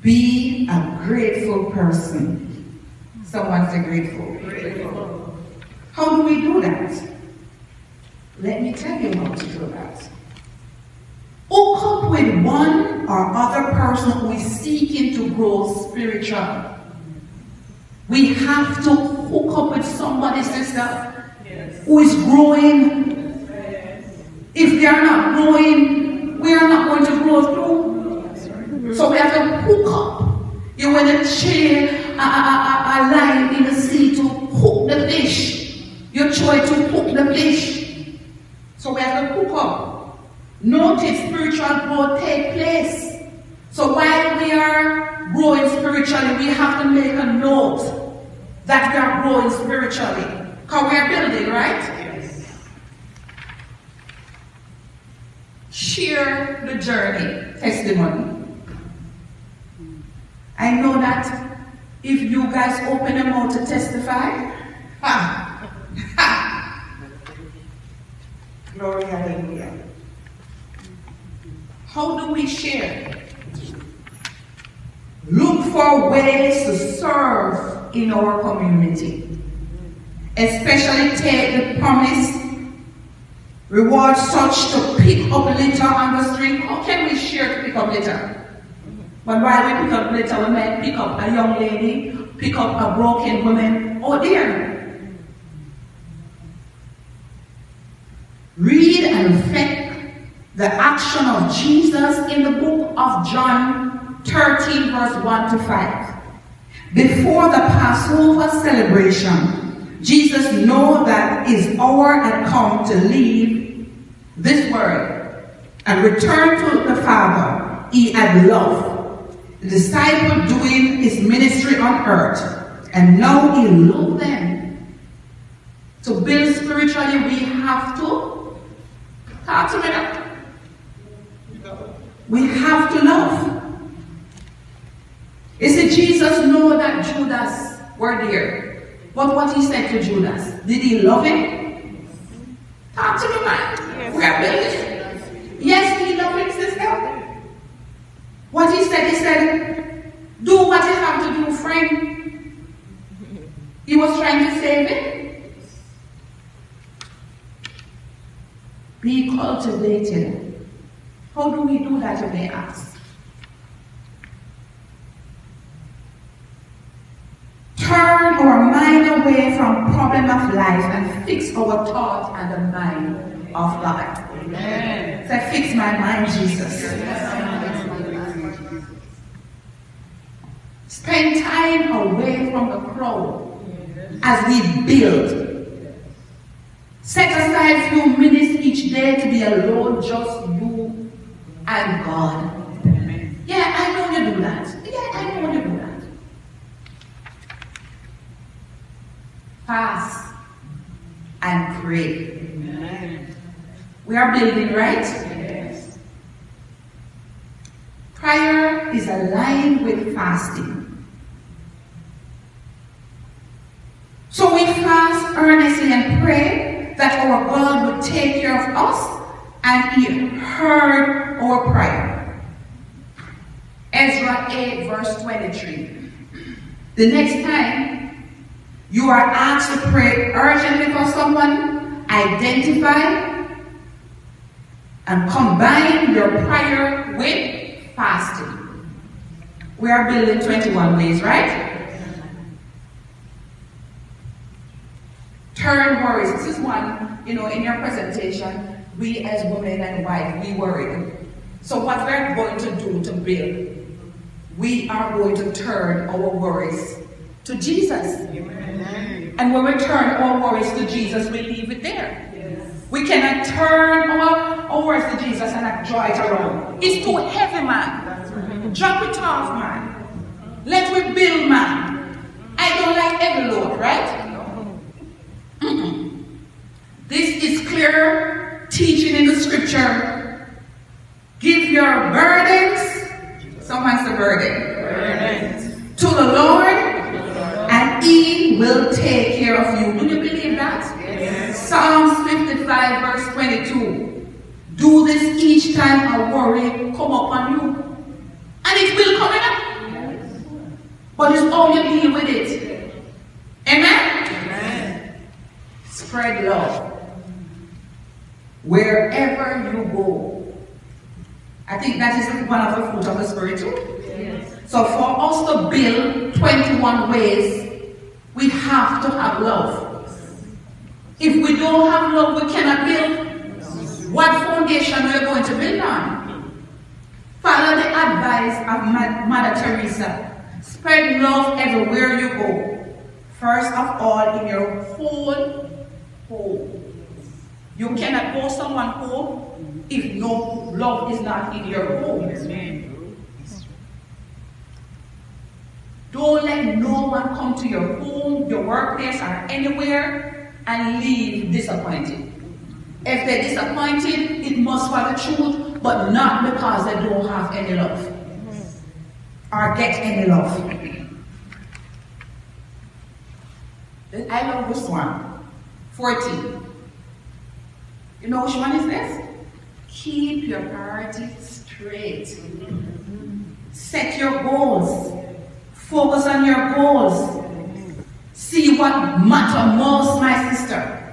Be a grateful person. Someone say grateful. Grateful. How do we do that? Let me tell you how to do that. Hook up with one or other person who is seeking to grow spiritually. We have to hook up with somebody, sister, who is growing. If they are not growing, we are not going to grow through. So we have to hook up. You want to chain a line in the sea to hook the fish. You try to hook the fish. So we have to hook up. Notice spiritual growth take place. So while we are growing spiritually, we have to make a note that we are growing spiritually. Because we are building, right? Yes. Share the journey, testimony. I know that if you guys open your mouth to testify, glory, hallelujah. How do we share? Look for ways to serve in our community. Especially take the promise, reward such to pick up litter on the street. How can we share to pick up litter? But while we pick up litter, we might pick up a young lady, pick up a broken woman. Oh dear. Read and reflect the action of Jesus in the book of John 13, verse 1 to 5. Before the Passover celebration, Jesus knew that his hour had come to leave this world and return to the Father he had loved. The disciple doing his ministry on earth, and now he loved them. To build spiritually, we have to talk to me now. We have to love. You see, Jesus knew that Judas were there. But what he said to Judas, did he love him? Talk to me, man. Yes. We are building. Yes, he loved him, sister. What he said, do what you have to do, friend. He was trying to save it. Be cultivated. How do we do that, you may ask? Turn our mind away from problem of life and fix our thought and the mind of God. Amen. Say, fix my mind, Jesus. Spend time away from the crowd as we build. Set aside a few minutes each day to be alone, just you and God. Yeah, I know you do that. Yeah, I know you do that. Fast and pray. Amen. We are building, right? Yes. Prayer is aligned with fasting. So we fast earnestly and pray that our God would take care of us, and he heard our prayer. Ezra 8, verse 23. The next time you are asked to pray urgently for someone, identify and combine your prayer with fasting. We are building 21 ways, right? Turn worries. This is one, in your presentation, we as women and wives, we worry. So what we're going to do to build, we are going to turn our worries to Jesus. Amen. And when we turn our worries to Jesus, we leave it there. Yes. We cannot turn our worries to Jesus and not draw it around. It's too heavy, man. That's right. Drop it off, man. Let we build, man. I don't like every load, right? This is clear teaching in the scripture. Give your burdens, someone's the burden, to the Lord, and he will take care of you. Do you believe that? Yes. Psalms 55 verse 22. Do this each time a worry come upon you. And it will come up. But it's how you deal with it. Amen? Amen. Spread love. Wherever you go. I think that is one of the fruit of the Spirit too. Yes. So for us to build 21 ways, we have to have love. If we don't have love, we cannot build. What foundation we are going to build on? Follow the advice of Mother Teresa. Spread love everywhere you go. First of all, in your whole home. You cannot go someone's home if no love is not in your home. Amen. Don't let no one come to your home, your workplace, or anywhere and leave disappointed. If they're disappointed, it must for the truth, but not because they don't have any love or get any love. I love this one. 14. You know which one is this? Keep your priorities straight. Set your goals. Focus on your goals. See what matters most, my sister.